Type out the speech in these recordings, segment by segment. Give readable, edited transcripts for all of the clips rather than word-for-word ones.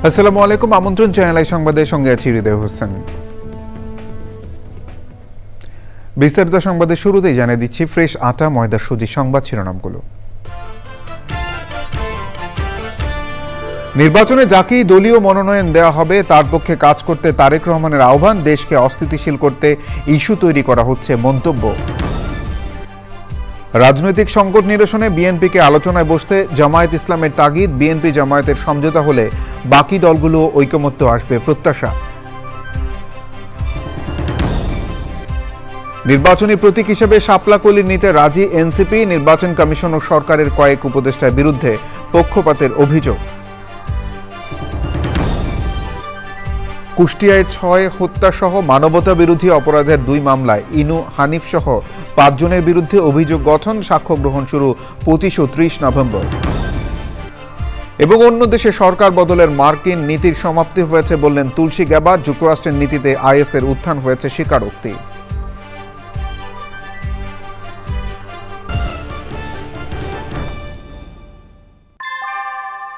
আসসালামু আলাইকুম। আমন্ত্রণ চ্যানেল আই সংবাদের সঙ্গে আছি হৃদয় হোসেন। বিস্তারিত সংবাদের শুরুতেই জানিয়ে দিচ্ছি ফ্রেশ আটা ময়দা সুজি সংবাদ শিরোনামগুলো। নির্বাচনে যাকেই দলীয় মনোনয়ন দেওয়া হবে তার পক্ষে কাজ করতে তারেক রহমানের আহ্বান। দেশকে অস্থিতিশীল করতে ইস্যু তৈরি করা হচ্ছে মন্তব্য। রাজনৈতিক সংকট নিরসনে বিএনপিকে আলোচনায় বসতে জামায়াত ইসলামের তাগিদ। বিএনপি জামায়াতের সমঝোতা হলে বাকি দলগুলো ঐকমত্য আসবে প্রত্যাশা। নির্বাচনী প্রতীক হিসেবে শাপলা কলি নিতে রাজি এনসিপি। নির্বাচন কমিশন ও সরকারের কয়েক উপদেষ্টার বিরুদ্ধে পক্ষপাতের অভিযোগ। কুষ্টিয়ায় 6 হত্যাসহ মানবতা বিরোধী অপরাধের 2 মামলায় ইনু হানিফ সহ 5 জনের বিরুদ্ধে অভিযোগ গঠন। সাক্ষ্য গ্রহণ শুরু 25 ও 30 নভেম্বর। এবং অন্য দেশে সরকার বদলের মার্কিন নীতির সমাপ্তি হয়েছে বললেন তুলসী গ্যাবার্ড। যুক্তরাষ্ট্রের নীতিতে আইএসের উত্থান হয়েছে স্বীকারোক্তি।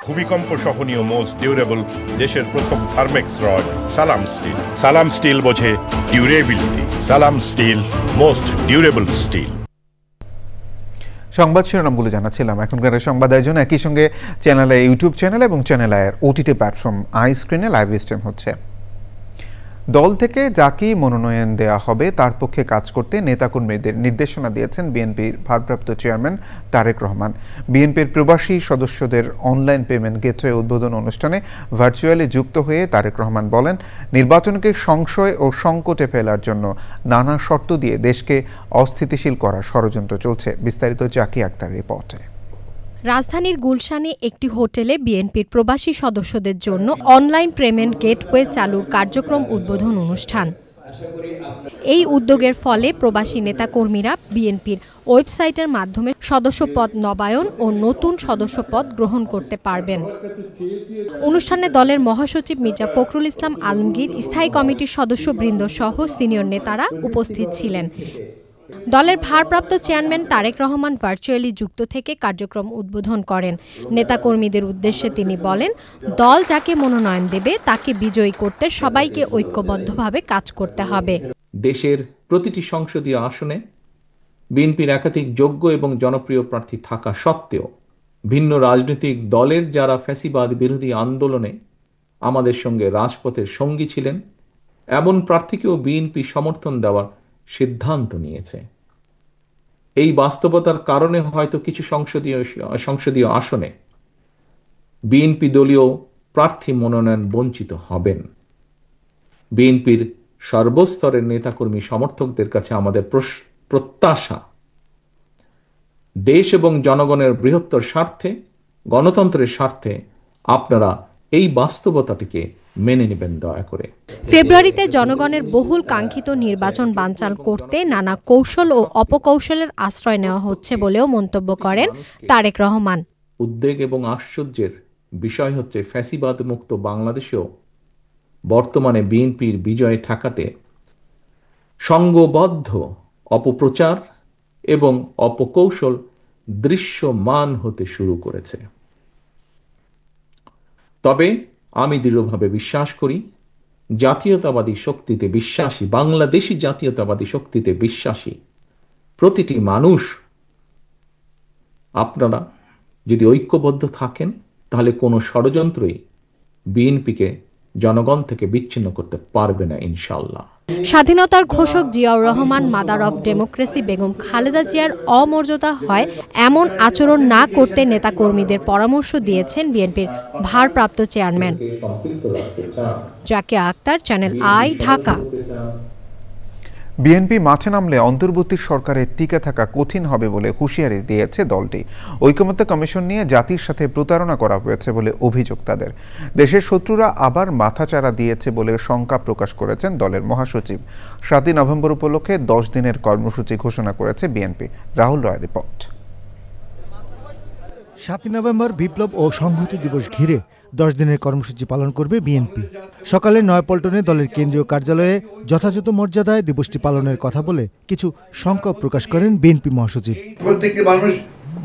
ভূমিকম্প সহনীয় মোস্ট ডিউরেবল দেশের প্রথম থার্মেক্স রড সালাম স্টিল। সালাম স্টিল বোঝে ডিউরেবিলিটি। সালাম স্টিল মোস্ট ডিউরেবল স্টিল। সংবাদ শিরোনামগুলো জানাচ্ছিলাম। এখনকার সংবাদ আয়োজন একই সঙ্গে চ্যানেলে ইউটিউব চ্যানেল এবং চ্যানেলের ওটিটি প্ল্যাটফর্ম আই স্ক্রিনে লাইভ স্ট্রিম হচ্ছে। দল থেকে যাকেই মনোনয়ন দেওয়া হবে তার পক্ষে কাজ করতে নেতাকর্মীদের নির্দেশনা দিয়েছেন বিএনপির ভারপ্রাপ্ত চেয়ারম্যান তারেক রহমান। বিএনপির প্রবাসী সদস্যদের অনলাইন পেমেন্ট গেটওয়ে উদ্বোধন অনুষ্ঠানে ভার্চুয়ালি যুক্ত হয়ে তারেক রহমান বলেন, নির্বাচনকে সংশয় ও সংকটে ফেলার জন্য নানা শর্ত দিয়ে দেশকে অস্থিতিশীল করার ষড়যন্ত্র চলছে। বিস্তারিত জাকি আক্তার রিপোর্টে। রাজধানীর গুলশানে একটি হোটেলে বিএনপির প্রবাসী সদস্যদের জন্য অনলাইন পেমেন্ট গেটওয়ে চালুর কার্যক্রম উদ্বোধন অনুষ্ঠান। এই উদ্যোগের ফলে প্রবাসী নেতাকর্মীরা বিএনপির ওয়েবসাইটের মাধ্যমে সদস্যপদ নবায়ন ও নতুন সদস্যপদ গ্রহণ করতে পারবেন। অনুষ্ঠানে দলের মহাসচিব মির্জা ফখরুল ইসলাম আলমগীর, স্থায়ী কমিটির সদস্যবৃন্দ সহ সিনিয়র নেতারা উপস্থিত ছিলেন। দলের ভারপ্রাপ্ত চেয়ারম্যান তারেক রহমান ভার্চুয়ালি যুক্ত থেকে কার্যক্রম উদ্বোধন করেন। নেতাকর্মীদের উদ্দেশ্যে তিনি বলেন, দল যাকে মনোনয়ন দেবে তাকে বিজয়ী করতে সবাইকে ঐক্যবদ্ধভাবে কাজ করতে হবে। দেশের প্রতিটি সংসদীয় আসনে বিএনপির একাধিক যোগ্য এবং জনপ্রিয় প্রার্থী থাকা সত্ত্বেও ভিন্ন রাজনৈতিক দলের যারা ফ্যাসিবাদ বিরোধী আন্দোলনে আমাদের সঙ্গে রাজপথের সঙ্গী ছিলেন এমন প্রার্থীকেও বিএনপি সমর্থন দেওয়ার সিদ্ধান্ত নিয়েছে। এই বাস্তবতার কারণে হয়তো কিছু সংসদীয় আসনে বিএনপি দলীয় প্রার্থী মনোনয়ন বঞ্চিত হবেন। বিএনপির সর্বস্তরের নেতাকর্মী সমর্থকদের কাছে আমাদের প্রত্যাশা, দেশ এবং জনগণের বৃহত্তর স্বার্থে, গণতন্ত্রের স্বার্থে আপনারা এই বাস্তবতাটিকে মেনে নেবেন দয়া করে। ফেব্রুয়ারিতে জনগণের বহুল কাঙ্ক্ষিত নির্বাচন বানচাল করতে নানা কৌশল ও অপকৌশলের আশ্রয় নেওয়া হচ্ছে বলেও মন্তব্য করেন তারেক রহমান। উদ্বেগ এবং আশ্চর্যের বিষয় হচ্ছে ফ্যাসিবাদ মুক্ত বাংলাদেশেও বর্তমানে বিএনপির বিজয় ঠেকাতে সংঘবদ্ধ অপপ্রচার এবং অপকৌশল দৃশ্যমান হতে শুরু করেছে। তবে আমি দৃঢ়ভাবে বিশ্বাস করি, জাতীয়তাবাদী শক্তিতে বিশ্বাসী, বাংলাদেশি জাতীয়তাবাদী শক্তিতে বিশ্বাসী প্রতিটি মানুষ, আপনারা যদি ঐক্যবদ্ধ থাকেন তাহলে কোনো ষড়যন্ত্রই বিএনপিকে জনগণ থেকে বিচ্ছিন্ন করতে পারবে না ইনশাআল্লাহ। স্বাধীনতার ঘোষক Ziaur Rahman, mother of democracy Begum Khaleda জিয়ার অমর্যাদা হয় এমন আচরণ না করতে নেতাকর্মীদের পরামর্শ দিয়েছেন বিএনপির ভারপ্রাপ্ত chairman. Zaki Akhtar, channel I, Dhaka. BNP মাঠে নামলে অন্তর্বর্তী সরকারের টিকে থাকা কঠিন হবে বলে হুঁশিয়ারি দিয়েছে দলটি। ঐকমত্য কমিশন নিয়ে জাতির সাথে প্রতারণা করা হয়েছে বলে অভিযোগ তাদের। দেশের শত্রুরা আবার মাথাচাড়া দিয়েছে বলে শঙ্কা প্রকাশ করেছেন দলের মহাসচিব। 7 নভেম্বর উপলক্ষে 10 দিনের কর্মসূচি ঘোষণা করেছে বিএনপি। রাহুল রয় রিপোর্ট। 7 নভেম্বর বিপ্লব ও সংহতি দিবস ঘিরে 10 দিনের কর্মসূচি পালন করবে বিএনপি। সকালে নয়াপল্টনে দলের কেন্দ্রীয় কার্যালয়ে যথাযথ মর্যাদায় দিবসটি পালনের কথা বলে কিছু শঙ্কা প্রকাশ করেন বিএনপি মহাসচিব। প্রত্যেকটি মানুষ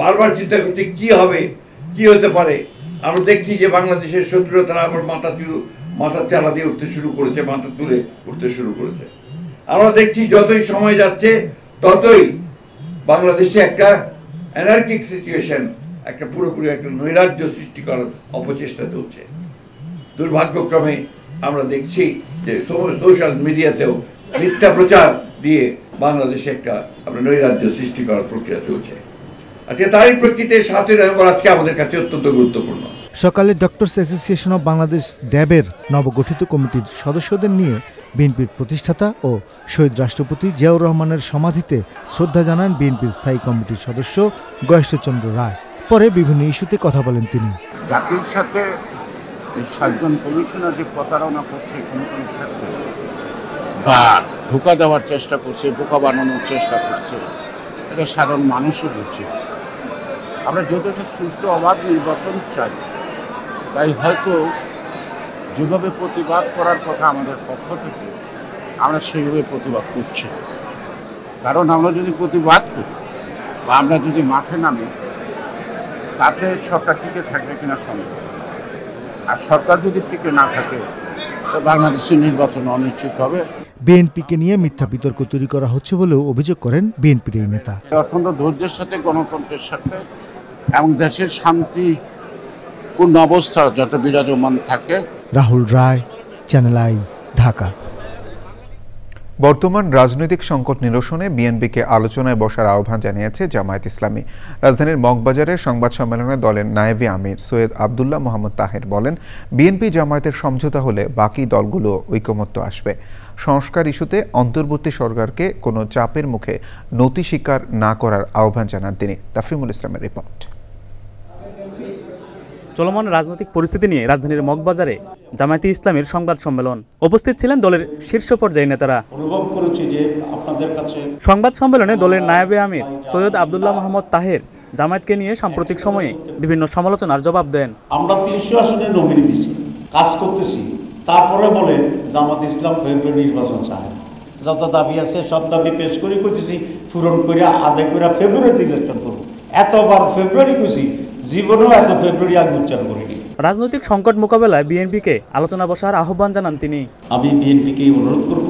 বারবার চিন্তা করছে কি হবে, কি হতে পারে, আমরা দেখছি যে বাংলাদেশের শত্রুরা তারা আবার মাথা চালা দিয়ে উঠতে শুরু করেছে, মাথা তুলে উঠতে শুরু করেছে। আমরা দেখছি যতই সময় যাচ্ছে ততই বাংলাদেশে একটা অ্যানার্কিক সিচুয়েশন, একটা পুরোপুরি একটা নৈরাজ্য সৃষ্টি করার অপচেষ্টা চলছে। দুর্ভাগ্যক্রমে আমরা দেখছি যে সোশ্যাল মিডিয়াতেও মিথ্যা প্রচার দিয়ে বাংলাদেশে একটা আমরা নৈরাজ্য সৃষ্টি করার প্রক্রিয়া চলছে। আজকে তারই প্রেক্ষিতে 7ই নভেম্বর আজকে আমাদের কাছে অত্যন্ত গুরুত্বপূর্ণ। সকালে ডক্টরস অ্যাসোসিয়েশন অব বাংলাদেশ ড্যাবের নবগঠিত কমিটির সদস্যদের নিয়ে বিএনপির প্রতিষ্ঠাতা ও শহীদ রাষ্ট্রপতি জিয়াউর রহমানের সমাধিতে শ্রদ্ধা জানান বিএনপির স্থায়ী কমিটির সদস্য গয়েশ্বরচন্দ্র রায়। পরে বিভিন্ন ইস্যুতে কথা বলেন তিনি। জাতির সাথে 7 জন কমিশনার যে প্রতারণা করছে কোনো ক্ষেত্রে বা ধোঁকা দেওয়ার চেষ্টা করছে, বোকা বানানোর চেষ্টা করছে, এটা সাধারণ মানুষও বুঝছে। আমরা যদি একটা সুষ্ঠু অবাধ নির্বাচন চাই, তাই হয়তো যেভাবে প্রতিবাদ করার কথা আমাদের পক্ষ থেকে আমরা সেইভাবে প্রতিবাদ করছি। কারণ আমরা যদি প্রতিবাদ করি বা আমরা যদি মাঠে নামি, তাতে সরকার টিকে থাকবে কিনা সন্দেহ। আর সরকার যদি টিকে না থাকে, তো বাংলাদেশের নির্বাচন অনিশ্চিত হবে। বিএনপিকে নিয়ে মিথ্যা বিতর্ক তৈরি করা হচ্ছে বলেও অভিযোগ করেন বিএনপির এই নেতা। অত্যন্ত ধৈর্যের সাথে গণতন্ত্রের সাথে এবং দেশের শান্তিপূর্ণ অবস্থা যাতে বিরাজমান থাকে। রাহুল রায়, চ্যানেল আই, ঢাকা। বর্তমান রাজনৈতিক সংকট নিরসনে বিএনপিকে আলোচনায় বসার আহ্বান জানিয়েছে জামায়াত ইসলামী। রাজধানীর মগবাজারের সংবাদ সম্মেলনে দলের নায়েবে আমির সৈয়দ আবদুল্লাহ মোহাম্মদ তাহের বলেন, বিএনপি জামায়াতের সমঝোতা হলে বাকি দলগুলো ঐকমত্য আসবে। সংস্কার ইস্যুতে অন্তর্বর্তী সরকারকে কোনো চাপের মুখে নতি স্বীকার না করার আহ্বান জানান তিনি। তাফিমুল ইসলামের রিপোর্ট। চলমান রাজনৈতিক পরিস্থিতি নিয়ে রাজধানীর মগবাজারে জামায়াতে ইসলামীর সংবাদ সম্মেলন। উপস্থিত ছিলেন দলের শীর্ষ পর্যায়ের নেতারা। অনুভব করেছি যে আপনাদের কাছে সংবাদ সম্মেলনে দলের নায়েবে আমির সৈয়দ আবদুল্লাহ মোহাম্মদ তাহের জামায়াতকে নিয়ে সাম্প্রতিক সময়ে বিভিন্ন সমালোচনার জবাব দেন। আমরা 300 আসনে নমিনি দিছি, কাজ করতেছি, তারপরে বলে জামাত ইসলাম ফেব্রুয়ারি নির্বাচন চায়। যত দাবি আছে সব দাবি পেশ করে করতেছি, পূরণ করে আদায় করে ফেব্রুয়ারিতে ইলেকশন করবো। এতবার ফেব্রুয়ারি করছি, জীবনেও এত ফেব্রুয়ারি আগে উচ্চারণ করিনি। রাজনৈতিক সংকট মোকাবেলায় বিএনপিকে আলোচনা বসার আহ্বান জানান তিনি। আমি বিএনপিকে অনুরোধ করব,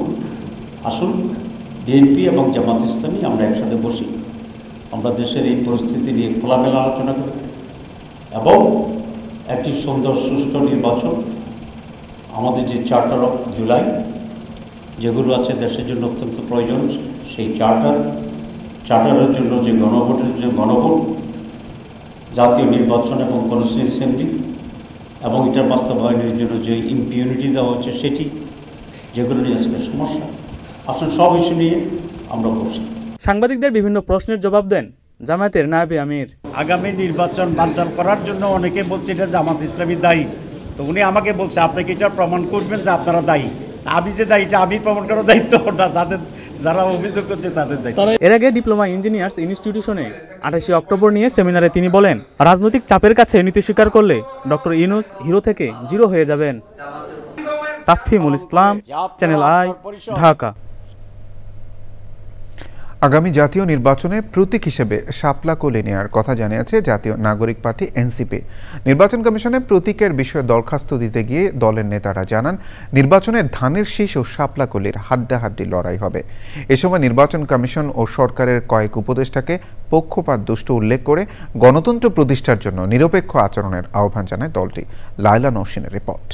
আসুন বিএনপি এবং জামাত ইসলামী আমরা একসাথে বসি, আমরা দেশের এই পরিস্থিতি নিয়ে খোলামেলা আলোচনা করি এবং একটি সুন্দর সুষ্ঠু নির্বাচন, আমাদের যে চার্টার অফ জুলাই যেগুলো আছে দেশের জন্য অত্যন্ত প্রয়োজন, সেই চার্টারের জন্য যে গণভোটের যে গণভোট, জাতীয় নির্বাচন এবং কনস্টিটিউয়েন্সি অ্যাসেম্বলি এবং এটার বাস্তবায়নের জন্য যে ইম্পিউনিটি দেওয়া হচ্ছে সেটি, যেগুলো নিয়ে আজকে সমস্যা, আসলে সব ইস্যু নিয়ে আমরা বসি। সাংবাদিকদের বিভিন্ন প্রশ্নের জবাব দেন জামায়াতের নায়েবে আমির। আগামী নির্বাচন বানচাল করার জন্য অনেকে বলছে এটা জামাত ইসলামী দায়ী, তো উনি আমাকে বলছে আপনাকে এটা প্রমাণ করবেন যে আপনারা দায়ী। আমি যে দায়ী এটা আমি প্রমাণ করার দায়িত্ব না, যারা অভিযোগ করছে তাদের দায়িত্ব। এর আগে ডিপ্লোমা ইঞ্জিনিয়ার্স ইনস্টিটিউশনে 28 অক্টোবর নিয়ে সেমিনারে তিনি বলেন, রাজনৈতিক চাপের কাছে নীতি স্বীকার করলে ডক্টর ইউনূস হিরো থেকে জিরো হয়ে যাবেন। তাফহিমুল ইসলাম, চ্যানেল আই, ঢাকা। আগামী জাতীয় নির্বাচনে প্রতীক হিসেবে শাপলা কোলে নেওয়ার কথা জানিয়েছে জাতীয় নাগরিক পার্টি এনসিপি। নির্বাচন কমিশনে প্রতীকের বিষয়ে দরখাস্ত দিতে গিয়ে দলের নেতারা জানান, নির্বাচনে ধানের শীষ ও শাপলা কোলের হাড্ডাহাড্ডি লড়াই হবে। এ সময় নির্বাচন কমিশন ও সরকারের কয়েক উপদেষ্টাকে পক্ষপাত দুষ্ট উল্লেখ করে গণতন্ত্র প্রতিষ্ঠার জন্য নিরপেক্ষ আচরণের আহ্বান জানায় দলটি। লায়লা নওশিনের রিপোর্ট।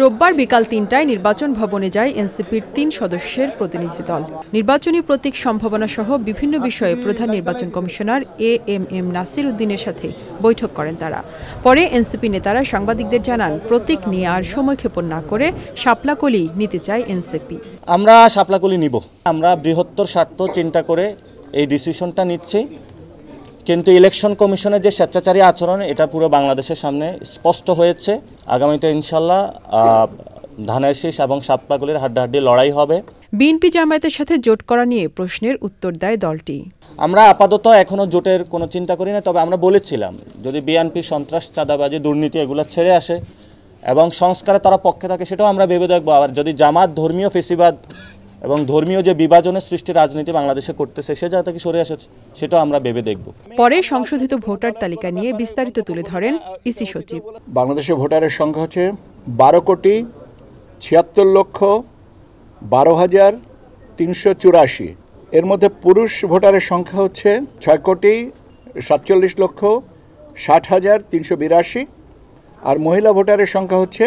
রোববার বিকাল 3টায় নির্বাচন ভবনে যায় এনসিপির 3 সদস্যের প্রতিনিধি দল। নির্বাচনী প্রতীক সম্ভাবনা সহ বিভিন্ন বিষয়ে প্রধান নির্বাচন কমিশনার এএমএম নাসির উদ্দিনের সাথে বৈঠক করেন তারা। পরে এনসিপি নেতারা সাংবাদিকদের জানান, প্রতীক নিয়ে আর সময়ক্ষেপণ না করে শাপলাকলি নিতে চায় এনসিপি। আমরা শাপলাকলি নিব, আমরা বৃহত্তর স্বার্থ চিন্তা করে এই ডিসিশনটা নিচ্ছি, কিন্তু ইলেকশন কমিশনের যে স্বেচ্ছাচারী আচরণ এটা পুরো বাংলাদেশের সামনে স্পষ্ট হয়েছে। আগামীতে ইনশাল্লাহ ধানের শীষ এবং শাপলাকলির হাড্ডাহাড্ডি লড়াই হবে। বিএনপি জামায়াতের সাথে জোট করা নিয়ে প্রশ্নের উত্তর দেয় দলটি। আমরা আপাতত এখনো জোটের কোনো চিন্তা করি না, তবে আমরা বলেছিলাম যদি বিএনপি সন্ত্রাস, চাঁদাবাজি, দুর্নীতি এগুলো ছেড়ে আসে এবং সংস্কারে তারা পক্ষে থাকে সেটাও আমরা ভেবে দেখবো। আবার যদি জামাত ধর্মীয় ফেসিবাদ এবং ধর্মীয় যে বিভাজনের সৃষ্টি রাজনীতি বাংলাদেশে করতেছে সে জায়গা থেকে সরে আসে, সেটাও আমরা ভেবে দেখব। পরে সংশোধিত ভোটার তালিকা নিয়ে বিস্তারিত তুলে ধরেন ইসি সচিব। বাংলাদেশের ভোটারের সংখ্যা হচ্ছে 12,76,12,384। এর মধ্যে পুরুষ ভোটারের সংখ্যা হচ্ছে 6,47,60,382 আর মহিলা ভোটারের সংখ্যা হচ্ছে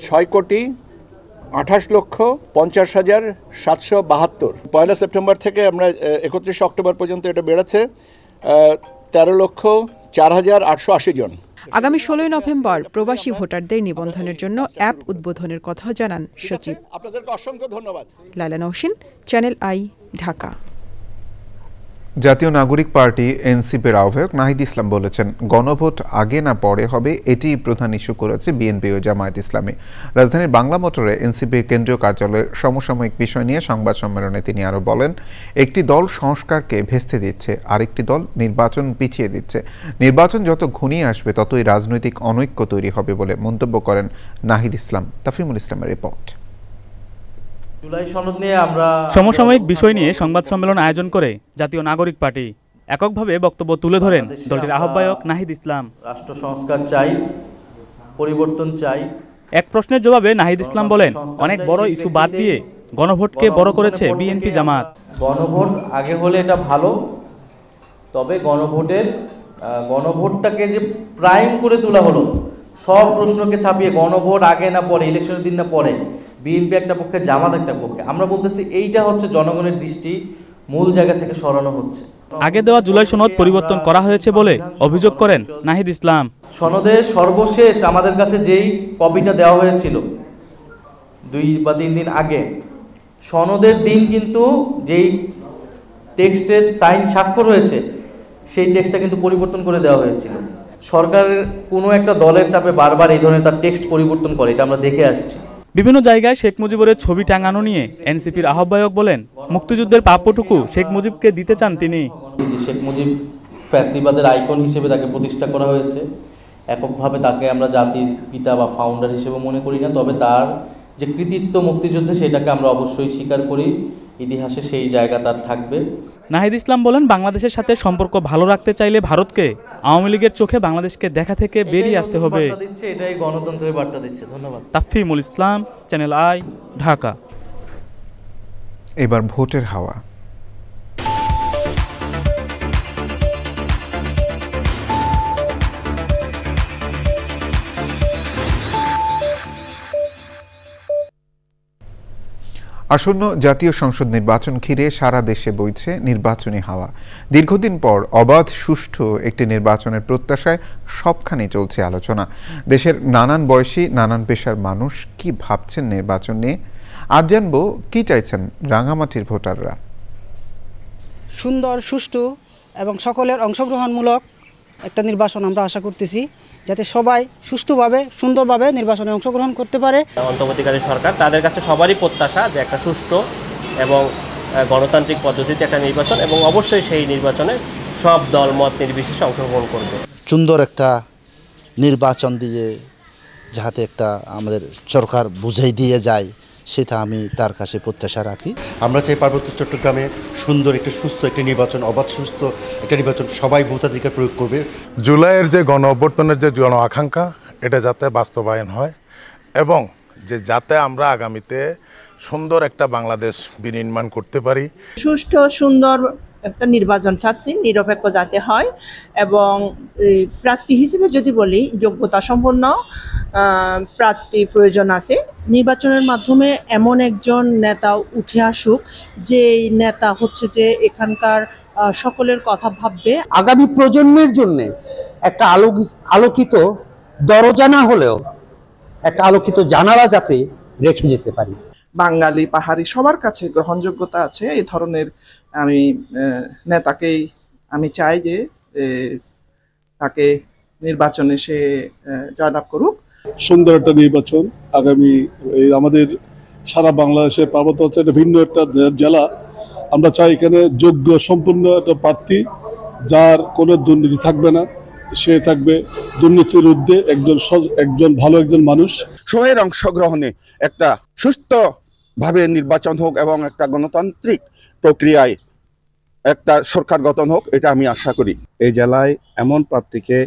6,28,50,772। 1 সেপ্টেম্বর থেকে আমরা 31 অক্টোবর পর্যন্ত এটা বেড়েছে 13,04,880 জন। আগামী 16 নভেম্বর প্রবাসী ভোটারদের নিবন্ধনের জন্য অ্যাপ উদ্বোধনের কথা জানান সচিব। আপনাদেরকে অসংখ্য ধন্যবাদ। Laila Nowshin, channel I, Dhaka. জাতীয় নাগরিক পার্টি এনসিপির আহ্বায়ক নাহিদ ইসলাম বলেছেন, গণভোট আগে না পরে হবে, এটি প্রধান ইস্যু করেছে বিএনপি ও জামায়াত ইসলামী। রাজধানীর বাংলা মোটরে এনসিপির কেন্দ্রীয় কার্যালয়ে সমসাময়িক বিষয় নিয়ে সংবাদ সম্মেলনে তিনি আরও বলেন, একটি দল সংস্কারকে ভেস্তে দিচ্ছে, আরেকটি দল নির্বাচন পিছিয়ে দিচ্ছে। নির্বাচন যত ঘনিয়ে আসবে ততই রাজনৈতিক অনৈক্য তৈরি হবে বলে মন্তব্য করেন নাহিদ ইসলাম। তাফিমুল ইসলামের রিপোর্ট। সমসাময়িক বিষয় নিয়ে সংবাদ সম্মেলন আয়োজন করে জাতীয় নাগরিক পার্টি। এককভাবে বক্তব্য তুলে ধরেন দলটির আহ্বায়ক নাহিদ ইসলাম। রাষ্ট্র সংস্কার চাই, পরিবর্তন চাই। এক প্রশ্নের জবাবে নাহিদ ইসলাম বলেন, অনেক বড় ইস্যু বাদ দিয়ে গণভোটকে বড় করেছে বিএনপি জামাত। গণভোট আগে হলে এটা ভালো, তবে গণভোটটাকে যে প্রাইম করে তোলা হলো, সব প্রশ্নকে ছাপিয়ে গণভোট আগে না পরে, ইলেকশনের দিন না পরে, বিএনপি একটা পক্ষে জামাত একটা পক্ষে, আমরা বলতেছি এইটা হচ্ছে জনগণের দৃষ্টি মূল জায়গা থেকে সরানো হচ্ছে। আগে দেওয়া জুলাই সনদ পরিবর্তন করা হয়েছে বলে অভিযোগ করেন নাহিদ ইসলাম। সনদের সর্বশেষ আমাদের কাছে যেই কপিটা দেওয়া হয়েছিল 2 বা 3 দিন আগে, সনদের দিন কিন্তু যেই টেক্সটের সাইন স্বাক্ষর হয়েছে সেই টেক্সটটা কিন্তু পরিবর্তন করে দেওয়া হয়েছিল। সরকারের কোনো একটা দলের চাপে বারবার এই ধরনের তার টেক্সট পরিবর্তন করে, এটা আমরা দেখে আসছি। বিভিন্ন জায়গায় শেখ মুজিবের ছবি টাঙানো নিয়ে এনসিপির আহ্বায়ক বলেন, মুক্তিযুদ্ধের প্রাপ্যটুকু শেখ মুজিবকে দিতে চান তিনি। শেখ মুজিব ফ্যাসিবাদের আইকন হিসেবে তাকে প্রতিষ্ঠা করা হয়েছে, এককভাবে তাকে আমরা জাতির পিতা বা ফাউন্ডার হিসেবে মনে করি না, তবে তার যে কৃতিত্ব মুক্তিযুদ্ধে সেটাকে আমরা অবশ্যই স্বীকার করি, ইতিহাসে সেই জায়গা তার থাকবে। নাহিদ ইসলাম বলেন, বাংলাদেশের সাথে সম্পর্ক ভালো রাখতে চাইলে ভারতকে আওয়ামী লীগের চোখে বাংলাদেশকে দেখা থেকে বেরিয়ে আসতে হবে। এটাই গণতন্ত্রের বার্তা দিচ্ছে। ধন্যবাদ। তাফিমুল ইসলাম, চ্যানেল আই, ঢাকা। এবার ভোটের হাওয়া। আসন্ন জাতীয় সংসদ নির্বাচন ঘিরে সারা দেশে বইছে নির্বাচনী হাওয়া। দীর্ঘদিন পর অবাধ সুষ্ঠু একটি নির্বাচনের প্রত্যাশায় সবখানে চলছে আলোচনা। দেশের নানান বয়সী নানান পেশার মানুষ কি ভাবছেন নির্বাচন নিয়ে, আজ জানবো কি চাইছেন রাঙামাটির ভোটাররা। সুন্দর, সুষ্ঠু এবং সকলের অংশগ্রহণমূলক একটা নির্বাচন আমরা আশা করতেছি, যাতে সবাই সুষ্ঠুভাবে সুন্দরভাবে নির্বাচনে অংশগ্রহণ করতে পারে। অন্তর্বর্তীকালীন সরকার, তাদের কাছে সবারই প্রত্যাশা যে একটা সুষ্ঠু এবং গণতান্ত্রিক পদ্ধতিতে একটা নির্বাচন, এবং অবশ্যই সেই নির্বাচনে সব দল মত নির্বিশেষে অংশগ্রহণ করবে। সুন্দর একটা নির্বাচন দিয়ে যাতে একটা আমাদের সরকার বুঝাই দিয়ে যায়, সেটা আমি তার কাছে প্রত্যাশা রাখি। আমরা চাই পার্বত্য চট্টগ্রামে সুন্দর একটা সুস্থ একটা নির্বাচন, অবাধ সুস্থ একটা নির্বাচন, সবাই ভোটাধিকার প্রয়োগ করবে। জুলাইয়ের যে গণ অভ্যর্থনের যে জন আকাঙ্ক্ষা, এটা যাতে বাস্তবায়ন হয় এবং যে যাতে আমরা আগামীতে সুন্দর একটা বাংলাদেশ বিনির্মাণ করতে পারি। সুষ্ঠু সুন্দর একটা নির্বাচন চাচ্ছি, নিরপেক্ষ যাতে হয়, এবং প্রার্থী হিসেবে যদি বলি যোগ্যতা সম্পন্ন প্রার্থী প্রয়োজন আছে। নির্বাচনের মাধ্যমে এমন একজন নেতা উঠে আসুক, যে নেতা হচ্ছে যে এখানকার সকলের কথা ভাববে। আগামী প্রজন্মের জন্য একটা আলোকিত দরজা না হলেও একটা আলোকিত জানালা যাতে রেখে যেতে পারি। বাঙালি পাহাড়ি সবার কাছে গ্রহণযোগ্যতা আছে এই ধরনের আমি নেতাকেই আমি চাই যে তাকে নির্বাচনে সে জয়লাভ করুক। সুন্দর একটা নির্বাচন আগামী আমাদের সারা বাংলাদেশে পার্বত্য অঞ্চলে ভিন্ন একটা জেলা, আমরা চাই এখানে যোগ্য সম্পূর্ণ একটা প্রার্থী, যার কোনো দুর্নীতি থাকবে না, সে থাকবে দুর্নীতির ঊর্ধ্বে একজন ভালো একজন মানুষ। সবাই অংশগ্রহণে একটা সুস্থ ভাবে নির্বাচন হোক এবং একটা গণতান্ত্রিক প্রক্রিয়ায় একটা সরকার গঠন হোক, এটা আমি আশা করি। এই জেলায় এমন প্রার্থীকে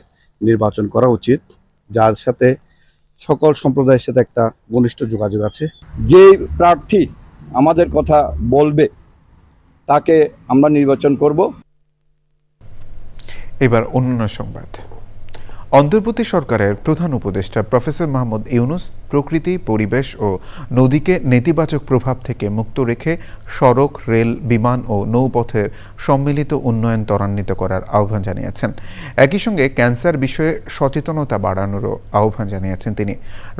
নির্বাচন করা উচিত যার সাথে সকল সম্প্রদায়ের সাথে একটা ঘনিষ্ঠ যোগাযোগ আছে। যে প্রার্থী আমাদের কথা বলবে তাকে আমরা নির্বাচন করব। এবার অন্য সংবাদ। অন্তর্বর্তী সরকারের প্রধান উপদেষ্টা প্রফেসর মাহমুদ ইউনুস প্রকৃতি, পরিবেশ ও নদীকে নেতিবাচক প্রভাব থেকে মুক্ত রেখে সড়ক, রেল, বিমান ও নৌপথের সম্মিলিত উন্নয়ন ত্বরান্বিত করার আহ্বান জানিয়েছেন। একই সঙ্গে ক্যান্সার বিষয়ে সচেতনতা বাড়ানোরও আহ্বান জানিয়েছেন তিনি।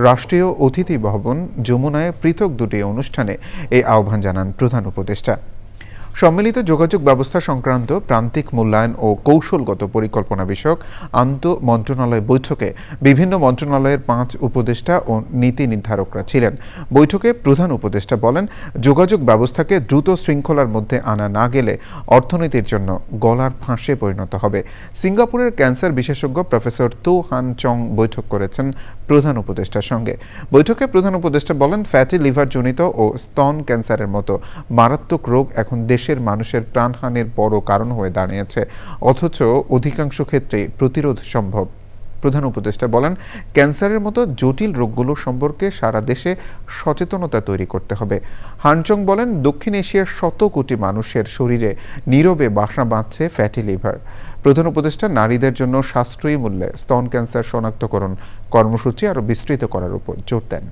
রাষ্ট্রীয় অতিথি ভবন যমুনায় পৃথক দুটি অনুষ্ঠানে এই আহ্বান জানান প্রধান উপদেষ্টা। সম্মিলিত যোগাযোগ ব্যবস্থা সংক্রান্ত প্রান্তিক মূল্যায়ন ও কৌশলগত পরিকল্পনা বিষয়ক আন্তঃমন্ত্রণালয় বৈঠকে বিভিন্ন মন্ত্রণালয়ের 5 উপদেষ্টা ও নীতি নির্ধারকরা ছিলেন। বৈঠকে প্রধান উপদেষ্টা বলেন, যোগাযোগ ব্যবস্থাকে দ্রুত শৃঙ্খলার মধ্যে আনা না গেলে অর্থনীতির জন্য গলার ফাঁসে পরিণত হবে। সিঙ্গাপুরের ক্যান্সার বিশেষজ্ঞ প্রফেসর তো হান চং বৈঠক করেছেন প্রধান উপদেষ্টার সঙ্গে। বৈঠকে প্রধান উপদেষ্টা বলেন, ফ্যাটি লিভার জনিত ও স্তন ক্যান্সারের মতো মারাত্মক রোগ এখন দেশের মানুষের প্রাণহানির বড় কারণ হয়ে দাঁড়িয়েছে, অথচ অধিকাংশ ক্ষেত্রে প্রতিরোধ সম্ভব। প্রধান উপদেষ্টা বলেন, ক্যান্সারের মতো জটিল রোগগুলো সম্পর্কে সারা দেশে সচেতনতা তৈরি করতে হবে। হানচং বলেন, দক্ষিণ এশিয়ার 100 কোটি মানুষের শরীরে নীরবে বাসা বাঁধছে ফ্যাটি লিভার। প্রধান উপদেষ্টা নারীদের জন্য সাশ্রয়ী মূল্যে স্তন ক্যান্সার শনাক্তকরণ কর্মসূচি আরও বিস্তৃত করার উপর জোর দেন।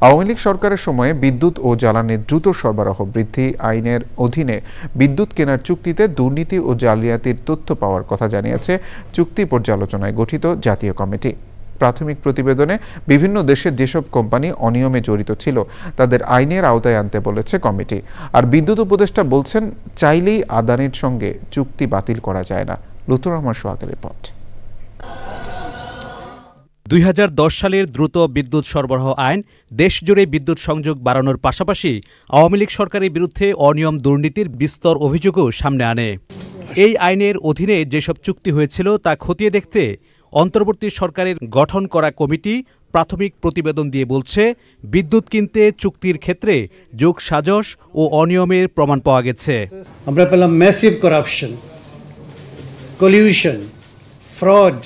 আওয়ামী লীগ সরকারের সময়ে বিদ্যুৎ ও জ্বালানির দ্রুত সরবরাহ বৃদ্ধি আইনের অধীনে বিদ্যুৎ কেনার চুক্তিতে দুর্নীতি ও জালিয়াতির তথ্য পাওয়ার কথা জানিয়েছে চুক্তি পর্যালোচনায় গঠিত জাতীয় কমিটি। প্রাথমিক প্রতিবেদনে বিভিন্ন দেশের যেসব কোম্পানি অনিয়মে জড়িত ছিল তাদের আইনের আওতায় আনতে বলেছে কমিটি। আর বিদ্যুৎ উপদেষ্টা বলছেন, চাইলেই আদানির সঙ্গে চুক্তি বাতিল করা যায় না। লুতুর রহমান সোহাগের রিপোর্ট। 2010 সালের দ্রুত বিদ্যুৎ সরবরাহ আইন দেশজুড়ে বিদ্যুৎ সংযোগ বাড়ানোর পাশাপাশি আওয়ামী লীগ সরকারের বিরুদ্ধে অনিয়ম দুর্নীতির বিস্তর অভিযোগও সামনে আনে। এই আইনের অধীনে যেসব চুক্তি হয়েছিল তা খতিয়ে দেখতে অন্তর্বর্তী সরকারের গঠন করা কমিটি প্রাথমিক প্রতিবেদন দিয়ে বলছে, বিদ্যুৎ কিনতে চুক্তির ক্ষেত্রে যোগসাজশ ও অনিয়মের প্রমাণ পাওয়া গেছে। আমরা পেলাম massive corruption, collision, fraud,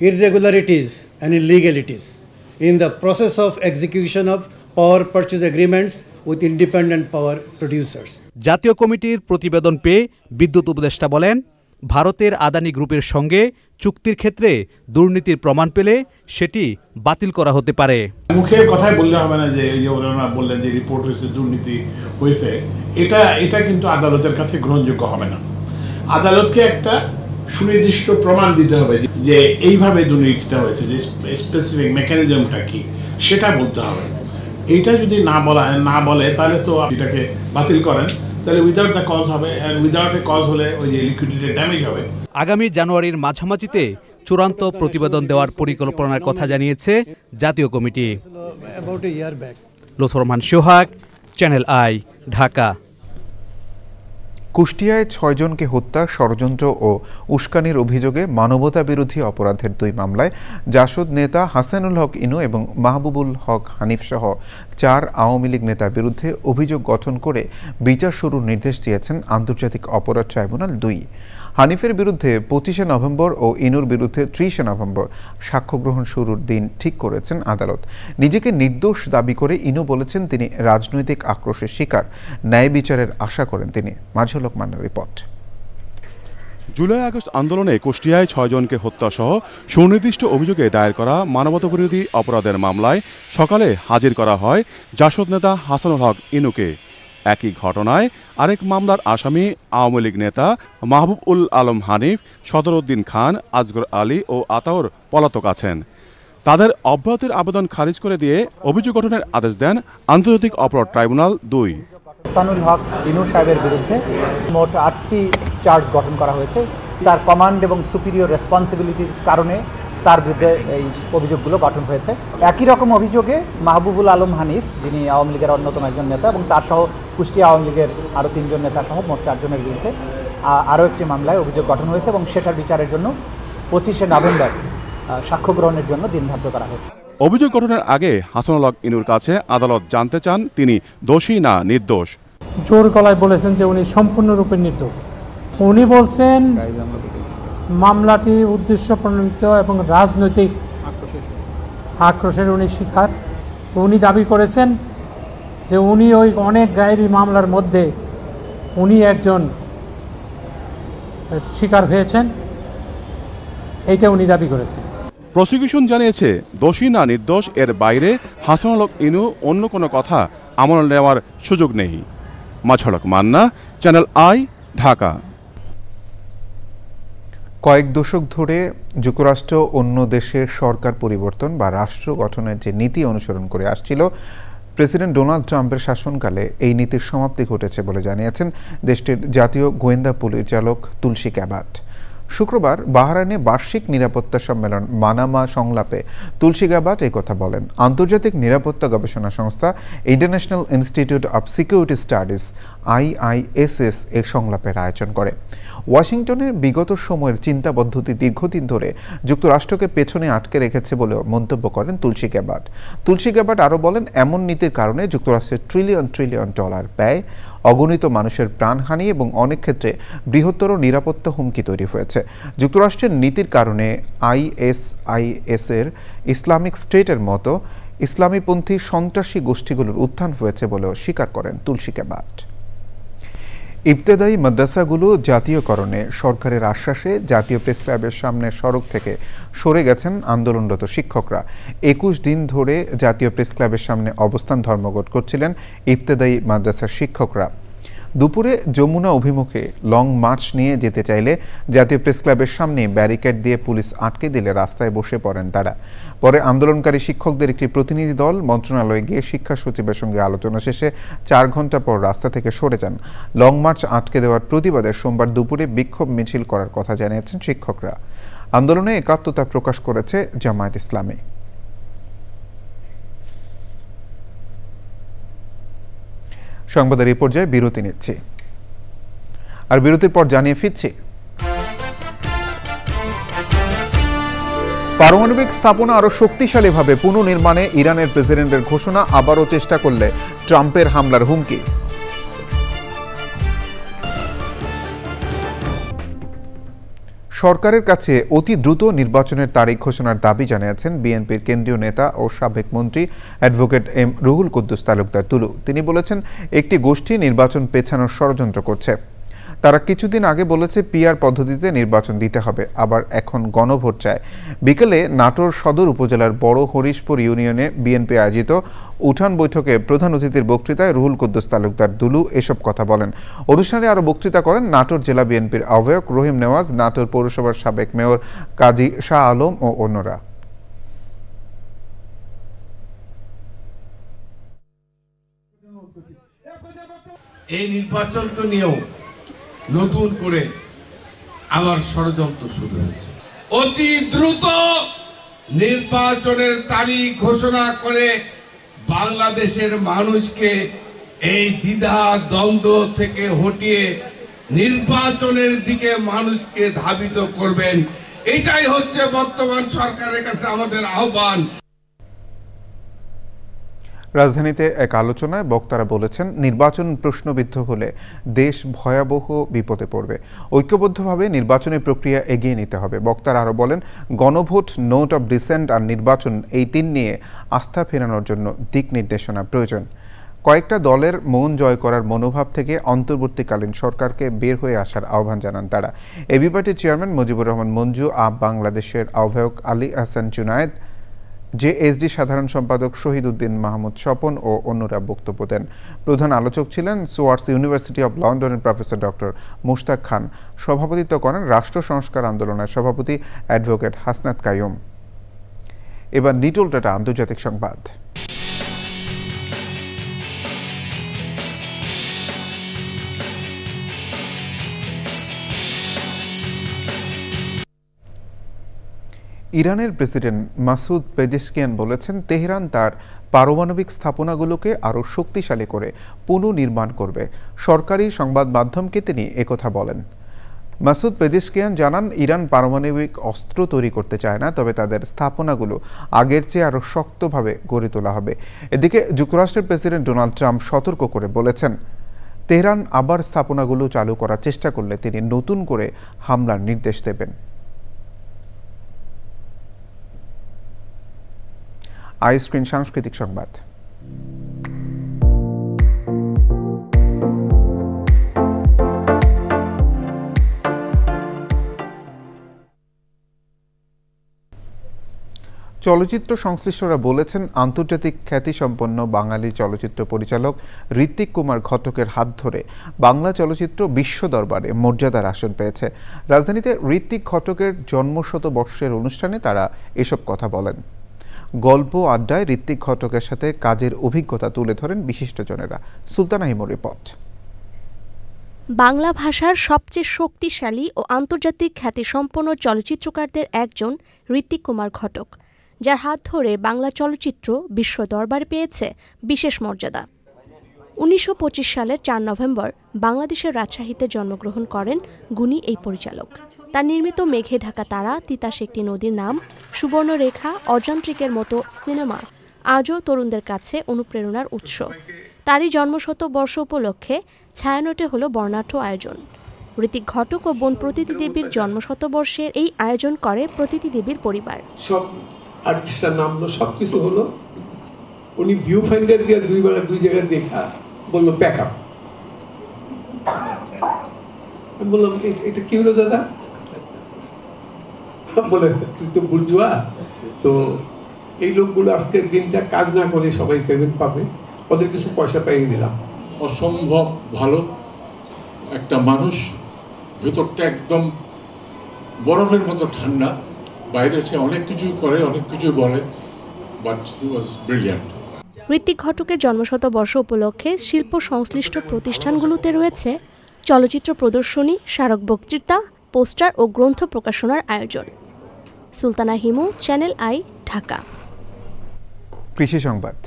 irregularities and illegalities in the process of execution of power purchase agreements with independent power producers. জাতীয় কমিটির প্রতিবেদন পেয়ে বিদ্যুৎ উপদেষ্টা বলেন, ভারতের আদানি গ্রুপের সঙ্গে চুক্তির ক্ষেত্রে দুর্নীতির প্রমাণ পেলে সেটি বাতিল করা হতে পারে। মুখের কথাই বললে হবে না যে ওনারা বললেন যে রিপোর্ট হয়েছে, দুর্নীতি হয়েছে, এটা কিন্তু আদালতের কাছে গ্রহণযোগ্য হবে না। আদালতকে একটা সুনির্দিষ্ট প্রমাণ দিতে হবে যে এইভাবে দুর্নীতিটা হয়েছে, যে স্পেসিফিক মেকানিজমটা কি সেটা বলতে হবে। এইটা যদি না বলে তাহলে তো এটাকে বাতিল করেন, তাহলে উইদাউট দ্য কজ হবে, আর উইদাউট এ কজ হলে ওই যে লিকুইডিটি ড্যামেজ হবে। আগামী জানুয়ারির মাঝামাঝিতে চূড়ান্ত প্রতিবেদন দেওয়ার পরিকল্পনার কথা জানিয়েছে জাতীয় কমিটি। Lutur Rahman Sohag, channel I, Dhaka. কুষ্টিয়ায় 6 জনকে হত্যা, ষড়যন্ত্র ও উস্কানির অভিযোগে মানবতাবিরোধী অপরাধের 2 মামলায় জাসদ নেতা হাসানুল হক ইনু এবং মাহবুবুল হক হানিফ সহ 4 আওয়ামী লীগ নেতার বিরুদ্ধে অভিযোগ গঠন করে বিচার শুরুর নির্দেশ দিয়েছেন আন্তর্জাতিক অপরাধ ট্রাইব্যুনাল 2। হানিফের বিরুদ্ধে 25শে নভেম্বর ও ইনুর বিরুদ্ধে 30শে নভেম্বর সাক্ষ্য গ্রহণ শুরুর দিন ঠিক করেছেন আদালত। নিজেকে নির্দোষ দাবি করে ইনু বলেছেন তিনি রাজনৈতিক আক্রোশের শিকার, ন্যায় বিচারের আশা করেন তিনি। মাঝুল হকমানের রিপোর্ট। জুলাই আগস্ট আন্দোলনে কুষ্টিয়ায় 6 জনকে হত্যা সহ সুনির্দিষ্ট অভিযোগে দায়ের করা মানবতাবিরোধী অপরাধের মামলায় সকালে হাজির করা হয় জাসদ নেতা হাসানুল হক ইনুকে। একই ঘটনায় আরেক মামলার আসামি আওয়ামী লীগ নেতা মাহবুব উল আলম হানিফ, সদরউদ্দিন খান, আজগর আলী ও আতাউর পলাতক আছেন। তাদের অব্যাহতির আবেদন খারিজ করে দিয়ে অভিযোগ গঠনের আদেশ দেন আন্তর্জাতিক অপরাধ ট্রাইব্যুনাল 2। হাসানুল হক ইনু সাহেবের বিরুদ্ধে মোট 8টি চার্জ গঠন করা হয়েছে। তার কমান্ড এবং সুপিরিয়র রেসপন্সিবিলিটির কারণে তার বিরুদ্ধে এই অভিযোগগুলো গঠন হয়েছে। একই রকম অভিযোগে মাহবুবুল আলম হানিফ, যিনি আওয়ামী লীগের অন্যতম একজন নেতা, এবং তার সহ কুষ্টিয়া আওয়ামী লীগের আরও 3 জন নেতা সহ মোট 4 জনের বিরুদ্ধে আরও একটি মামলায় অভিযোগ গঠন হয়েছে এবং সেটার বিচারের জন্য 25শে নভেম্বর সাক্ষ্য গ্রহণের জন্য দিন ধার্য করা হয়েছে। অভিযোগ গঠনের আগে হাসানুল হক ইনুর কাছে আদালত জানতে চান তিনি দোষী না নির্দোষ। জোর গলায় বলেছেন যে উনি সম্পূর্ণরূপে নির্দোষ। উনি বলছেন মামলাটি উদ্দেশ্য প্রণোদিত এবং রাজনৈতিক আক্রোশের উনি শিকার। উনি দাবি করেছেন যে উনি ওই অনেক গায়েবী মামলার মধ্যে উনি একজন শিকার হয়েছেন, এইটা উনি দাবি করেছেন। প্রসিকিউশন জানিয়েছে দোষী না নির্দোষ এর বাইরে হাসানুল হক ইনু অন্য কোনো কথা আমল নেওয়ার সুযোগ নেই। মাঝড়ক মান্না, চ্যানেল আই, ঢাকা। কয়েক দশক ধরে যুক্তরাষ্ট্র অন্য দেশের সরকার পরিবর্তন বা রাষ্ট্র গঠনের যে নীতি অনুসরণ করে আসছিল, প্রেসিডেন্ট ডোনাল্ড ট্রাম্পের শাসনকালে এই নীতির সমাপ্তি ঘটেছে বলে জানিয়েছেন দেশটির জাতীয় গোয়েন্দা পরিচালক তুলসী গ্যাবার্ড। শুক্রবার বাহরাইনে বার্ষিক নিরাপত্তা সম্মেলন মানামা সংলাপে তুলসী গ্যাবার্ড এই কথা বলেন। আন্তর্জাতিক নিরাপত্তা গবেষণা সংস্থা international institute of security studies IISS এর সংলাপের আয়োজন করে। ওয়াশিংটনের বিগত সময়ের চিন্তা পদ্ধতি দীর্ঘদিন ধরে যুক্তরাষ্ট্রকে পেছনে আটকে রেখেছে বলেও মন্তব্য করেন তুলসী গ্যাবার্ড। তুলসী গ্যাবার্ড আরও বলেন, এমন নীতির কারণে যুক্তরাষ্ট্রের ট্রিলিয়ন ডলার ব্যয়, অগণিত মানুষের প্রাণহানি এবং অনেক ক্ষেত্রে বৃহত্তর নিরাপত্তা হুমকি তৈরি হয়েছে। যুক্তরাষ্ট্রের নীতির কারণে ISIS এর ইসলামিক স্টেটের মতো ইসলামীপন্থী সন্ত্রাসী গোষ্ঠীগুলোর উত্থান হয়েছে বলেও স্বীকার করেন তুলসী গ্যাবার্ড। ইবতেদায়ী মাদ্রাসাগুলো জাতীয়করণে সরকারের আশ্বাসে জাতীয় প্রেস ক্লাবের সামনের সড়ক থেকে সরে গেছেন আন্দোলনরত শিক্ষকরা। 21 দিন ধরে জাতীয় প্রেস ক্লাবের সামনে অবস্থান ধর্মঘট করছিলেন ইবতেদায়ী মাদ্রাসার শিক্ষকরা। দুপুরে যমুনা অভিমুখে লং মার্চ নিয়ে যেতে চাইলে জাতীয় প্রেস ক্লাবের সামনে ব্যারিকেড দিয়ে পুলিশ আটকে দিলে রাস্তায় বসে পড়েন তারা। পরে আন্দোলনকারী শিক্ষকদের একটি প্রতিনিধি দল মন্ত্রণালয়ে গিয়ে শিক্ষা সচিবের সঙ্গে আলোচনা শেষে 4 ঘন্টা পর রাস্তা থেকে সরে যান। লং মার্চ আটকে দেওয়ার প্রতিবাদে সোমবার দুপুরে বিক্ষোভ মিছিল করার কথা জানিয়েছেন শিক্ষকরা। আন্দোলনে একাত্মতা প্রকাশ করেছে জামায়াত ইসলামী। সংবাদের এই পর্যায়ে বিরতি নিচ্ছি, আর বিরতির পর জানিয়ে ফিরছি। পারমাণবিক স্থাপনা আরো শক্তিশালীভাবে পুনর্নির্মাণে ইরানের প্রেসিডেন্টের ঘোষণা, আবারও চেষ্টা করলে ট্রাম্পের হামলার হুমকি। সরকারের কাছে অতি দ্রুত নির্বাচনের তারিখ ঘোষণার দাবি জানিয়েছেন বিএনপির কেন্দ্রীয় নেতা ও সাবেক মন্ত্রী অ্যাডভোকেট এম রুহুল কুদ্দুস তালুকদার তুলু। তিনি বলেছেন, একটি গোষ্ঠী নির্বাচন পেছানোর ষড়যন্ত্র করছে। তারা কিছুদিন আগে বলেছে পিআর পদ্ধতিতে নির্বাচন দিতে হবে, আবার এখন গণভোট চায়। বিকেলে নাটোর সদর উপজেলার বড় হরিশপুর ইউনিয়নে বিএনপি আয়োজিত উঠান বৈঠকে প্রধান অতিথির বক্তৃতায় রুহুল কুদ্দুস তালুকদার দুলু এসব কথা বলেন। অনুষ্ঠানে আরও বক্তৃতা করেন নাটোর জেলা বিএনপির আহ্বায়ক রহিম নেওয়াজ, নাটোর পৌরসভার সাবেক মেয়র কাজী শাহ আলম ও অন্যরা। এই নির্বাচন তো নিয়েও নতুন করে আবার ষড়যন্ত্র শুরু হয়েছে। অতি দ্রুত নির্বাচনের তারিখ ঘোষণা করে বাংলাদেশের মানুষকে এই দ্বিধা দ্বন্দ্ব থেকে হটিয়ে নির্বাচনের দিকে মানুষকে ধাবিত করবেন, এটাই হচ্ছে বর্তমান সরকারের কাছে আমাদের আহ্বান। রাজধানীতে এক আলোচনায় বক্তারা বলেছেন, নির্বাচন প্রশ্নবিদ্ধ হলে দেশ ভয়াবহ বিপদে পড়বে। ঐক্যবদ্ধভাবে নির্বাচনী প্রক্রিয়া এগিয়ে নিতে হবে। বক্তারা আরও বলেন, গণভোট, নোট অব ডিসেন্ট আর নির্বাচন, এই 3 নিয়ে আস্থা ফেরানোর জন্য দিক নির্দেশনা প্রয়োজন। কয়েকটা দলের মন জয় করার মনোভাব থেকে অন্তর্বর্তীকালীন সরকারকে বের হয়ে আসার আহ্বান জানান তারা। এবি পার্টির চেয়ারম্যান মুজিবুর রহমান মঞ্জু, আপ বাংলাদেশের আহ্বায়ক আলী আহসান জুনায়েদ, জেএসডি সাধারণ সম্পাদক শহীদ উদ্দিন মাহমুদ স্বপন ও অন্যরা বক্তব্য দেন। প্রধান আলোচক ছিলেন সোয়ার্স ইউনিভার্সিটি অব লন্ডনের প্রফেসর ডক্টর মুশতাক খান। সভাপতিত্ব করেন রাষ্ট্র সংস্কার আন্দোলনের সভাপতি অ্যাডভোকেট হাসনাত কাইয়ুম। এবার নিটোল টাটা আন্তর্জাতিক সংবাদ। ইরানের প্রেসিডেন্ট মাসুদ পেজেশকিয়ান বলেছেন, তেহরান তার পারমাণবিক স্থাপনাগুলোকে আরও শক্তিশালী করে পুনর্নির্মাণ করবে। সরকারি সংবাদ মাধ্যমকে তিনি একথা বলেন। মাসুদ পেজিশকিয়ান জানান, ইরান পারমাণবিক অস্ত্র তৈরি করতে চায় না, তবে তাদের স্থাপনাগুলো আগের চেয়ে আরও শক্তভাবে গড়ে তোলা হবে। এদিকে যুক্তরাষ্ট্রের প্রেসিডেন্ট ডোনাল্ড ট্রাম্প সতর্ক করে বলেছেন, তেহরান আবার স্থাপনাগুলো চালু করার চেষ্টা করলে তিনি নতুন করে হামলার নির্দেশ দেবেন। আইস্ক্রিন সাংস্কৃতিক সংবাদ। চলচ্চিত্র সংশ্লিষ্টরা বলেছেন, আন্তর্জাতিক খ্যাতিসম্পন্ন বাঙালি চলচ্চিত্র পরিচালক ঋত্বিক কুমার ঘটকের হাত ধরে বাংলা চলচ্চিত্র বিশ্ব দরবারে মর্যাদার আসন পেয়েছে। রাজধানীতে ঋত্বিক ঘটকের জন্মশতবর্ষের অনুষ্ঠানে তারা এসব কথা বলেন। গল্প আড্ডায় ঋত্বিক ঘটকের সাথে কাজের অভিজ্ঞতা তুলে ধরেন বিশিষ্টজনেরা। সুলতানা হিমুর রিপোর্ট। বাংলা ভাষার সবচেয়ে শক্তিশালী ও আন্তর্জাতিক খ্যাতিসম্পন্ন চলচ্চিত্রকারদের একজন ঋত্বিক কুমার ঘটক, যার হাত ধরে বাংলা চলচ্চিত্র বিশ্ব দরবারে পেয়েছে বিশেষ মর্যাদা। 1925 সালের 4 নভেম্বর বাংলাদেশের রাজশাহীতে জন্মগ্রহণ করেন গুণী এই পরিচালক। তার নির্মিত মেঘে ঢাকা তারা, তিতাস একটি নদীর নাম, সুবর্ণরেখা, অযান্ত্রিকের মতো সিনেমা আজও তরুণদের কাছে অনুপ্রেরণার উৎস। তারই জন্মশতবর্ষ উপলক্ষে ছায়ানটে হলো বর্ণাঢ্য আয়োজন। ঋত্বিক ঘটক ও বোন প্রতীতি দেবীর জন্মশতবর্ষের এই আয়োজন করে প্রতীতি দেবীর পরিবার। সব আর্টিস্টরা নামলো, সবকিছু হলো। উনি ভিউ ফাইন্ডার দিয়ে দুই জায়গায় দেখা বললো প্যাক আপ। আমি বললাম, এটা কি হলো দাদা? বলে, তুই তো বুর্জুয়া, তো এই লোকগুলো আজকের দিনটা কাজ না করে সবাই পেমেন্ট পাবে, ওদের কিছু পয়সা পাইয়ে দিলাম। অসম্ভব ভালো একটা মানুষ, ভেতরটা একদম বরফের মতো ঠান্ডা, বাইরে সে অনেক কিছু করে, অনেক কিছু বলে, but he was brilliant. Ritwik ঘটকের জন্মশতবর্ষ উপলক্ষে শিল্প সংশ্লিষ্ট প্রতিষ্ঠানগুলোতে রয়েছে চলচ্চিত্র প্রদর্শনী, স্মারক বক্তৃতা, পোস্টার ও গ্রন্থ প্রকাশনার আয়োজন। Sultana Himu, channel I, Dhaka. কৃষি সংবাদ।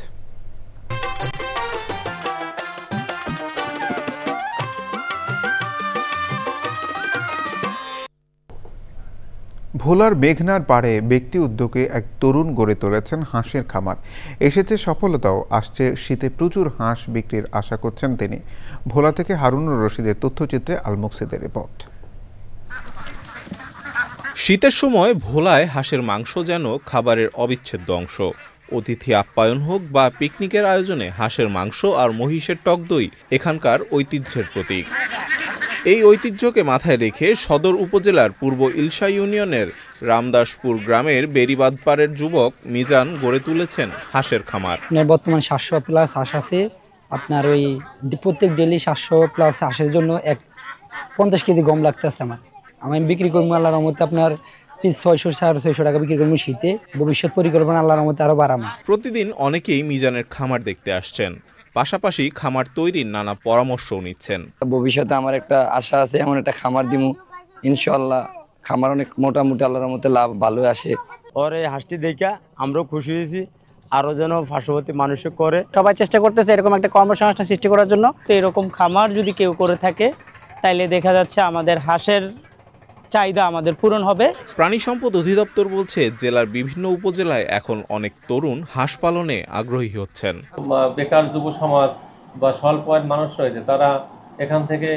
ভোলার মেঘনার পাড়ে ব্যক্তি উদ্যোগে এক তরুণ গড়ে তুলেছেন হাঁসের খামার। এসেছে সফলতাও, আসছে শীতে প্রচুর হাঁস বিক্রির আশা করছেন তিনি। ভোলা থেকে হারুনুর রশিদের তথ্যচিত্রে আলমুকসিদের রিপোর্ট। শীতের সময় ভোলায় হাঁসের মাংস যেন খাবারের অবিচ্ছেদ্য অংশ। অতিথি আপ্যায়ন হোক বা পিকনিকের আয়োজনে হাঁসের মাংস আর মহিষের টক দই এখানকার ঐতিহ্যের প্রতীক। এই ঐতিহ্যকে মাথায় রেখে সদর উপজেলার পূর্ব ইলশা ইউনিয়নের রামদাসপুর গ্রামের বেরিবাদপাড়ের যুবক মিজান গড়ে তুলেছেন হাঁসের খামার। বর্তমানে 700+ হাঁস আছে। আপনার ওই প্রত্যেক ডেলি 700+ হাঁসের জন্য 50 কেজি গম লাগতেছে। আমি বিক্রি করবো আল্লাহর রহমতে আপনার পিস 600-650 টাকা বিক্রি করবো শীতে। ভবিষ্যৎ পরিকল্পনা আল্লাহর রহমতে আরো বাড়াবো। প্রতিদিন অনেকেই মিজানের খামার দেখতে আসছেন, পাশাপাশি খামার তৈরির নানা পরামর্শও নিচ্ছেন। ভবিষ্যতে আমার একটা আশা আছে, এমন একটা খামার দিমু, ইনশাআল্লাহ খামার অনেক মোটামুটি আল্লাহর রহমতে লাভ ভালো আসে। ওর এই হাঁসটি দেখা আমরাও খুশি হয়েছি, আরও যেন পার্শ্ববর্তী মানুষে করে। সবাই চেষ্টা করতেছে এরকম একটা কর্মসংস্থান সৃষ্টি করার জন্য। তো এরকম খামার যদি কেউ করে থাকে তাইলে দেখা যাচ্ছে আমাদের হাঁসের চাহিদা আমাদের পূরণ হবে। প্রাণী সম্পদ অধিদপ্তর বলছে, জেলার বিভিন্ন উপজেলায় এখন অনেক তরুণ হাঁস পালনে আগ্রহী হচ্ছেন। বেকার যুব সমাজ বা স্বল্প আয়ের মানুষ রয়েছে, তারা এখান থেকে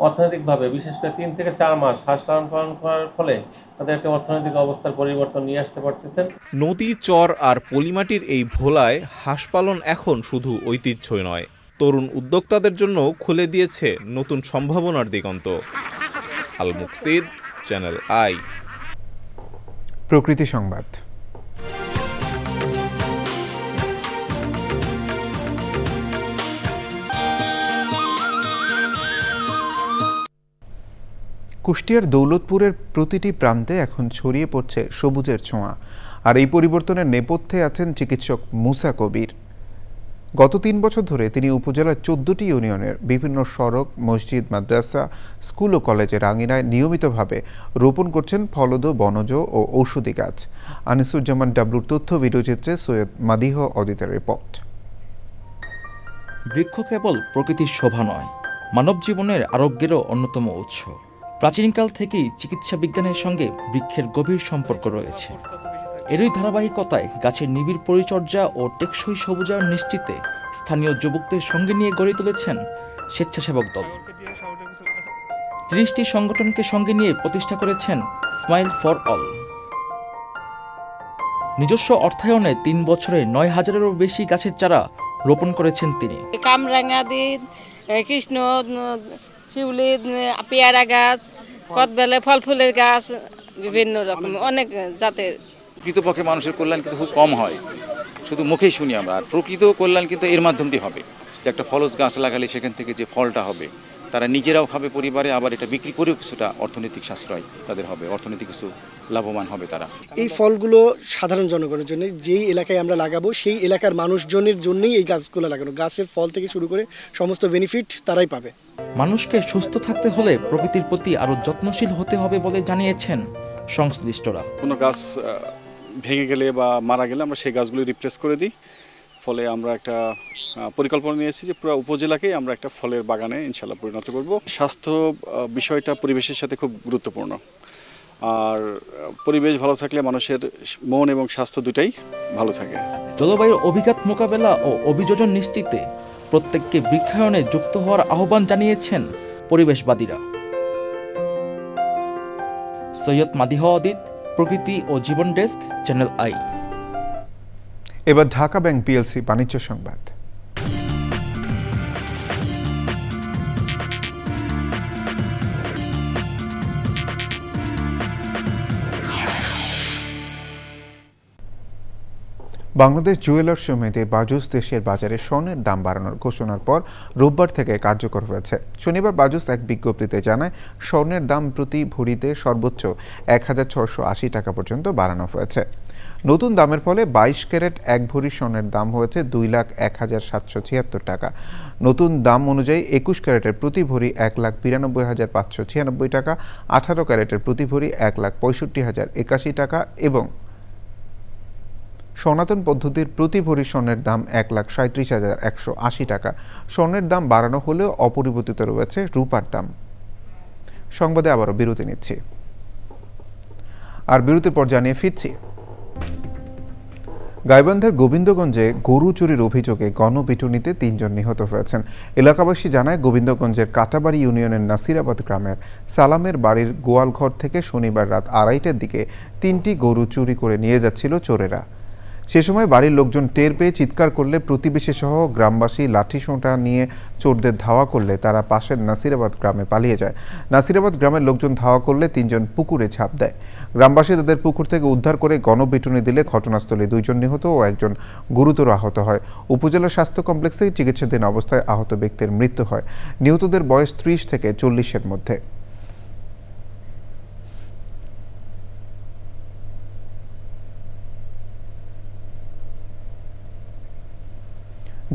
অর্থনৈতিকভাবে বিশেষ করে 3 থেকে 4 মাস হাঁস লালন পালন করার ফলে তাদের একটা অর্থনৈতিক অবস্থার পরিবর্তন নিয়ে আসতে পারতেছেন। নদী, চর আর পলিমাটির এই ভোলায় হাঁস পালন এখন শুধু ঐতিহ্যই নয়, তরুণ উদ্যোক্তাদের জন্য খুলে দিয়েছে নতুন সম্ভাবনার দিগন্ত। আল মুকসিদ, চ্যানেল আই। প্রকৃতি সংবাদ। কুষ্টিয়ার দৌলতপুরের প্রতিটি প্রান্তে এখন ছড়িয়ে পড়ছে সবুজের ছোঁয়া, আর এই পরিবর্তনের নেপথ্যে আছেন চিকিৎসক মুসা কবির। গত 3 বছর ধরে তিনি উপজেলার 14টি ইউনিয়নের বিভিন্ন সড়ক, মসজিদ, মাদ্রাসা, স্কুল ও কলেজের আঙিনায় নিয়মিতভাবে রোপণ করছেন ফলদ, বনজ ও ঔষধি গাছ। আনিসুজ্জামান ডাবলুর তথ্য ভিডিওচিত্রে সৈয়দ মাদিহ অদিতের রিপোর্ট। বৃক্ষ কেবল প্রকৃতির শোভা নয়, মানব জীবনের আরোগ্যেরও অন্যতম উৎস। প্রাচীনকাল থেকেই চিকিৎসা বিজ্ঞানের সঙ্গে বৃক্ষের গভীর সম্পর্ক রয়েছে। এরই ধারাবাহিকতায় গাছের নিবিড় পরিচর্যা ও টেকসই সবুজায়ন নিশ্চিতে স্থানীয় যুবকদের সঙ্গে নিয়ে গড়ে তুলেছেন স্বেচ্ছাসেবক দল। ৩০টি সংগঠনকে সঙ্গে নিয়ে প্রতিষ্ঠা করেছেন স্মাইল ফর অল। নিজস্ব অর্থায়নে ৩ বছরে ৯,০০০-এরও বেশি গাছের চারা রোপণ করেছেন তিনি। কামরাঙা দিন, কৃষ্ণ, শিউলি, পেয়ারা গাছ, কদবেলে ফল ফুলের গাছ, বিভিন্ন রকম অনেক জাতের। প্রকৃতপক্ষে মানুষের কল্যাণ কিন্তু খুব কম হয়, শুধু মুখেই শুনি আমরা। আর প্রকৃত কল্যাণ কিন্তু এর মাধ্যম দিয়ে হবে, যে একটা ফলজ গাছ লাগালে সেখান থেকে যে ফলটা হবে তারা নিজেরাও খাবে পরিবারে, আবার এটা বিক্রি করেও কিছুটা অর্থনৈতিক সাশ্রয় তাদের হবে, অর্থনৈতিক কিছু লাভবান হবে তারা। এই ফলগুলো সাধারণ জনগণের জন্য, যেই এলাকায় আমরা লাগাবো সেই এলাকার মানুষজনের জন্যই এই গাছগুলো লাগানো। গাছের ফল থেকে শুরু করে সমস্ত বেনিফিট তারাই পাবে। মানুষকে সুস্থ থাকতে হলে প্রকৃতির প্রতি আরও যত্নশীল হতে হবে বলে জানিয়েছেন সংশ্লিষ্টরা। কোনো গাছ ভেঙে গেলে বা মারা গেলে আমরা সেই গাছগুলো রিপ্লেস করে দিই। ফলে আমরা একটা পরিকল্পনা নিয়েছি যে পুরো উপজেলাকেই আমরা একটা ফলের বাগানে ইনশাল্লাহ পরিণত করব। স্বাস্থ্য বিষয়টা পরিবেশের সাথে খুব গুরুত্বপূর্ণ, আর পরিবেশ ভালো থাকলে মানুষের মন এবং স্বাস্থ্য দুটাই ভালো থাকে। জলবায়ুর অভিঘাত মোকাবেলা ও অভিযোজন নিশ্চিতে প্রত্যেককে বৃক্ষায়নে যুক্ত হওয়ার আহ্বান জানিয়েছেন পরিবেশবাদীরা। সৈয়দ মাদিহা অদিত, প্রকৃতি ও জীবন ডেস্ক, চ্যানেল আই। এবার ঢাকা ব্যাংক পিএলসি বাণিজ্য সংবাদ। বাংলাদেশ জুয়েলার্স সমিতি বাজুস দেশের বাজারে স্বর্ণের দাম বাড়ানোর ঘোষণার পর রোববার থেকে কার্যকর হয়েছে। শনিবার বাজুস এক বিজ্ঞপ্তিতে জানায় স্বর্ণের দাম প্রতি ভরিতে সর্বোচ্চ ১,৬৮০ টাকা পর্যন্ত বাড়ানো হয়েছে। নতুন দামের ফলে ২২ ক্যারেট ১ ভরি স্বর্ণের দাম হয়েছে ২,০১,৭৭৬ টাকা। নতুন দাম অনুযায়ী ২১ ক্যারেটের প্রতি ভরি ১,৯২,৫৯৬ টাকা, ১৮ ক্যারেটের প্রতি ভরি ১,৬৫,০৮১ টাকা এবং সনাতন পদ্ধতির প্রতি ভরি স্বর্ণের দাম ১,৩৭,১৮০ টাকা। স্বর্ণের দাম বাড়ানো হলেও অপরিবর্তিত রয়েছে রূপার দাম। সংবাদে আবারও বিরতি নিচ্ছি, আর বিরতির পর জানিয়ে ফিরছি। গাইবান্ধার গোবিন্দগঞ্জে গরু চুরির অভিযোগে গণপিটুনিতে ৩ জন নিহত হয়েছেন। এলাকাবাসী জানায়, গোবিন্দগঞ্জের কাটাবাড়ি ইউনিয়নের নাসিরাবাদ গ্রামের সালামের বাড়ির গোয়ালঘর থেকে শনিবার রাত ২:৩০টার দিকে ৩টি গরু চুরি করে নিয়ে যাচ্ছিল চোরেরা। সে সময় বাড়ির লোকজন টের পেয়ে চিৎকার করলে প্রতিবেশী সহ গ্রামবাসী লাঠি সোঁটা নিয়ে চোরদের ধাওয়া করলে তারা পাশের নাসিরাবাদ গ্রামে পালিয়ে যায়। নাসিরাবাদ গ্রামের লোকজন ধাওয়া করলে ৩ জন পুকুরে ঝাঁপ দেয়। গ্রামবাসী তাদের পুকুর থেকে উদ্ধার করে গণপিটুনি দিলে ঘটনাস্থলে 2 জন নিহত ও 1 জন গুরুতর আহত হয়। উপজেলা স্বাস্থ্য কমপ্লেক্সে চিকিৎসাধীন অবস্থায় আহত ব্যক্তির মৃত্যু হয়। নিহতদের বয়স 30 থেকে 40-এর মধ্যে।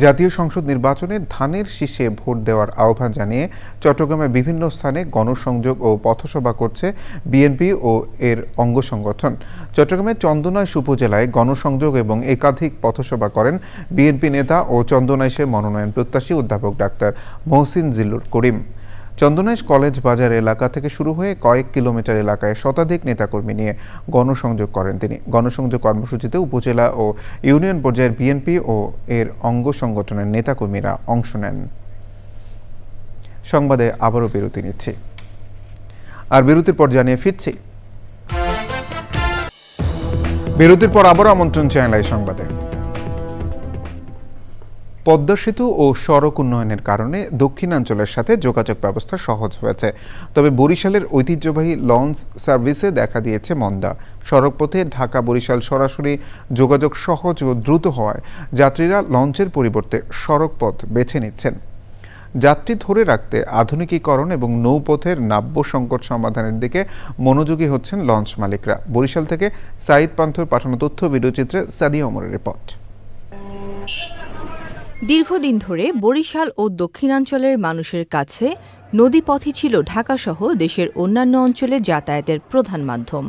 জাতীয় সংসদ নির্বাচনে ধানের শীষে ভোট দেওয়ার আহ্বান জানিয়ে চট্টগ্রামে বিভিন্ন স্থানে গণসংযোগ ও পথসভা করছে বিএনপি ও এর অঙ্গ সংগঠন। চট্টগ্রামের চন্দনাইশ উপজেলায় গণসংযোগ এবং একাধিক পথসভা করেন বিএনপি নেতা ও চন্দনাইশে মনোনয়ন প্রত্যাশী অধ্যাপক ডাক্তার মহসিন জিল্লুর করিম। চন্দনাইশ কলেজ বাজার এলাকা থেকে শুরু হয়ে কয়েক কিলোমিটার এলাকায় শতাধিক নেতাকর্মী নিয়ে গণসংযোগ করেন তিনি। গণসংযোগ কর্মসূচিতে উপজেলা ও ইউনিয়ন পর্যায়ের বিএনপি ও এর অঙ্গ সংগঠনের নেতাকর্মীরা অংশ নেন। সংবাদে আবারও বিরতি নিচ্ছি, আর বিরতির পর জানিয়ে ফিরছি। বিরতির পর আবারও আমন্ত্রণ চ্যানেল সংবাদে। পদ্মা সেতু ও সড়ক উন্নয়নের কারণে দক্ষিণাঞ্চলের সাথে যোগাযোগ ব্যবস্থা সহজ হয়েছে, তবে বরিশালের ঐতিহ্যবাহী লঞ্চ সার্ভিসে দেখা দিয়েছে মন্দা। সড়কপথে ঢাকা বরিশাল সরাসরি যোগাযোগ সহজ ও দ্রুত হওয়ায় যাত্রীরা লঞ্চের পরিবর্তে সড়কপথ বেছে নিচ্ছেন। যাত্রী ধরে রাখতে আধুনিকীকরণ এবং নৌপথের নাব্য সংকট সমাধানের দিকে মনোযোগী হচ্ছেন লঞ্চ মালিকরা। বরিশাল থেকে সাইদ পান্থর পাঠানো তথ্য ভিডিওচিত্রে সাদিয়া ওমরের রিপোর্ট। দীর্ঘদিন ধরে বরিশাল ও দক্ষিণাঞ্চলের মানুষের কাছে নদীপথই ছিল ঢাকাসহ দেশের অন্যান্য অঞ্চলে যাতায়াতের প্রধান মাধ্যম।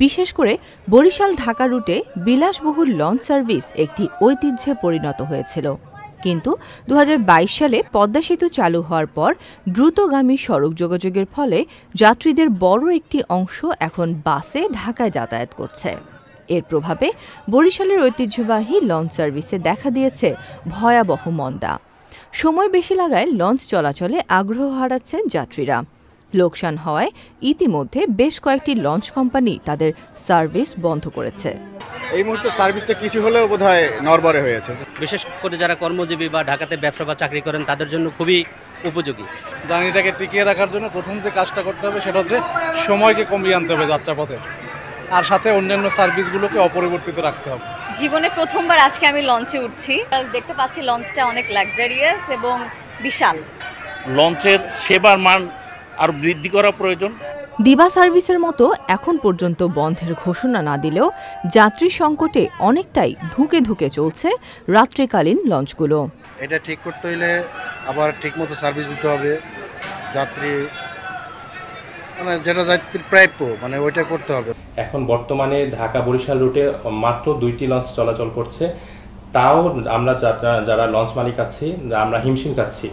বিশেষ করে বরিশাল ঢাকা রুটে বিলাসবহুল লঞ্চ সার্ভিস একটি ঐতিহ্যে পরিণত হয়েছিল। কিন্তু 2022 সালে পদ্মা সেতু চালু হওয়ার পর দ্রুতগামী সড়ক যোগাযোগের ফলে যাত্রীদের বড় একটি অংশ এখন বাসে ঢাকায় যাতায়াত করছে। এর প্রভাবে বরিশালের ঐতিহ্যবাহী লঞ্চ সার্ভিসে দেখা দিয়েছে ভয়াবহ মন্দা। সময় বেশি লাগায় লঞ্চ চলাচলে আগ্রহ হারাচ্ছেন যাত্রীরা। লোকসান হওয়ায় ইতিমধ্যে বেশ কয়েকটি লঞ্চ কোম্পানি তাদের সার্ভিস বন্ধ করেছে। এই মুহূর্তে সার্ভিসটা কিছু হলেও বোধহয় নড়বড়ে হয়েছে। বিশেষ করে যারা কর্মজীবী বা ঢাকাতে ব্যবসা বা চাকরি করেন তাদের জন্য খুবই উপযোগী। জার্নিটাকে টিকিয়ে রাখার জন্য প্রথম যে কাজটা করতে হবে সেটা হচ্ছে সময়কে কমিয়ে আনতে হবে যাত্রাপথে, আর সাথে অন্যান্য সার্ভিসগুলোকে অপরিবর্তিত রাখতে হবে। জীবনে প্রথমবার আজকে আমি লঞ্চে উঠছি, দেখতে পাচ্ছি লঞ্চটা অনেক লাক্সারিয়াস এবং বিশাল। লঞ্চের সেবার মান আরো বৃদ্ধি করা প্রয়োজন। দিবা সার্ভিসের মতো এখন পর্যন্ত বন্ধের ঘোষণা না দিলেও যাত্রী সংকটে অনেকটাই ধুঁকে ধুঁকে চলছে রাত্রিকালীন লঞ্চগুলো। এটা ঠিক করতে হলে আবার ঠিকমতো সার্ভিস দিতে হবে, যাত্রী যেটা যাত্রীর প্রাপ্য ওইটা করতে হবে। এখন বর্তমানে ঢাকা বরিশাল রুটে মাত্র 2টি লঞ্চ চলাচল করছে, তাও আমরা যারা লঞ্চ মালিক আছি আমরা হিমশিম খাচ্ছি।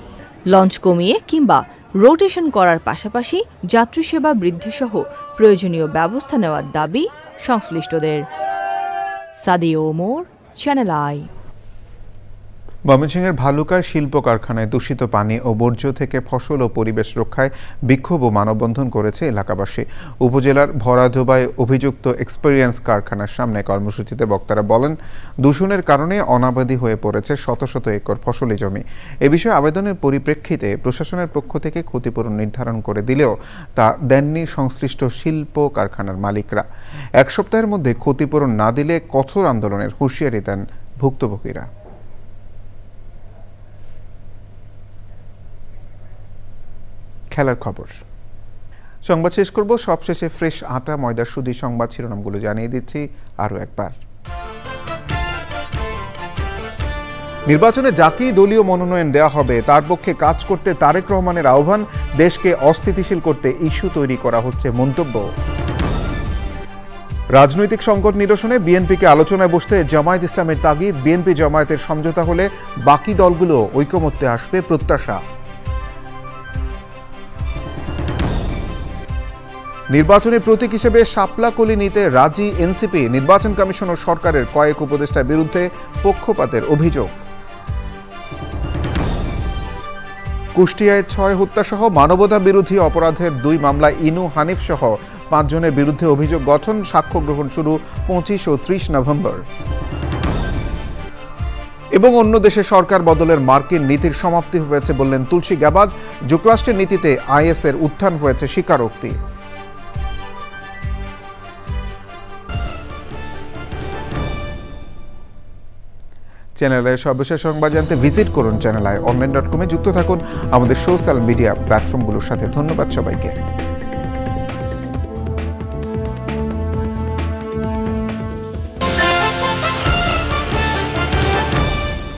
লঞ্চ কমিয়ে কিংবা রোটেশন করার পাশাপাশি যাত্রী সেবা বৃদ্ধিসহ প্রয়োজনীয় ব্যবস্থা নেওয়ার দাবি সংশ্লিষ্টদের। Sadia Omar, channel I. ময়মনসিংহের ভালুকায় শিল্প কারখানায় দূষিত পানি ও বর্জ্য থেকে ফসল ও পরিবেশ রক্ষায় বিক্ষোভ ও মানববন্ধন করেছে এলাকাবাসী। উপজেলার ভরাধোবায় অভিযুক্ত এক্সপেরিয়েন্স কারখানার সামনে কর্মসূচিতে বক্তারা বলেন, দূষণের কারণে অনাবাদি হয়ে পড়েছে শত শত একর ফসলি জমি। এ বিষয়ে আবেদনের পরিপ্রেক্ষিতে প্রশাসনের পক্ষ থেকে ক্ষতিপূরণ নির্ধারণ করে দিলেও তা দেননি সংশ্লিষ্ট শিল্প কারখানার মালিকরা। এক সপ্তাহের মধ্যে ক্ষতিপূরণ না দিলে কঠোর আন্দোলনের হুঁশিয়ারি দেন ভুক্তভোগীরা। খেলার খবর সংবাদ শেষ করব সবশেষে ফ্রেশ আটা ময়দা সুদি সংবাদ শিরোনামগুলো জানিয়ে দিচ্ছি আরও একবার। নির্বাচনে যাকেই দলীয় মনোনয়ন দেওয়া হবে তার পক্ষে কাজ করতে তারেক রহমানের আহ্বান, দেশকে অস্থিতিশীল করতে ইস্যু তৈরি করা হচ্ছে মন্তব্য। রাজনৈতিক সংকট নিরসনে বিএনপিকে আলোচনায় বসতে জামায়াত ইসলামের তাগিদ, বিএনপি জামায়াতের সমঝোতা হলে বাকি দলগুলো ঐকমত্যে আসবে প্রত্যাশা। নির্বাচনী প্রতীক হিসেবে শাপলা কলি নিতে রাজি এনসিপি, নির্বাচন কমিশন ও সরকারের কয়েক উপদেষ্টার বিরুদ্ধে পক্ষপাতের অভিযোগ। কুষ্টিয়ায় 6 হত্যাসহ মানবতা বিরোধী অপরাধের 2 মামলায় ইনু হানিফ সহ 5 জনের বিরুদ্ধে অভিযোগ গঠন, সাক্ষ্য গ্রহণ শুরু 25 ও 30 নভেম্বর। এবং অন্য দেশে সরকার বদলের মার্কিন নীতির সমাপ্তি হয়েছে বললেন তুলসী গ্যাবাদ, যুক্তরাষ্ট্রের নীতিতে আইএসের উত্থান হয়েছে স্বীকারোক্তি। চ্যানেলের সর্বশেষ সংবাদ জানতে ভিজিট করুন চ্যানেল আই অনলাইন.com-এ। যুক্ত থাকুন আমাদের সোশ্যাল মিডিয়া প্ল্যাটফর্মগুলোর সাথে। ধন্যবাদ সবাইকে।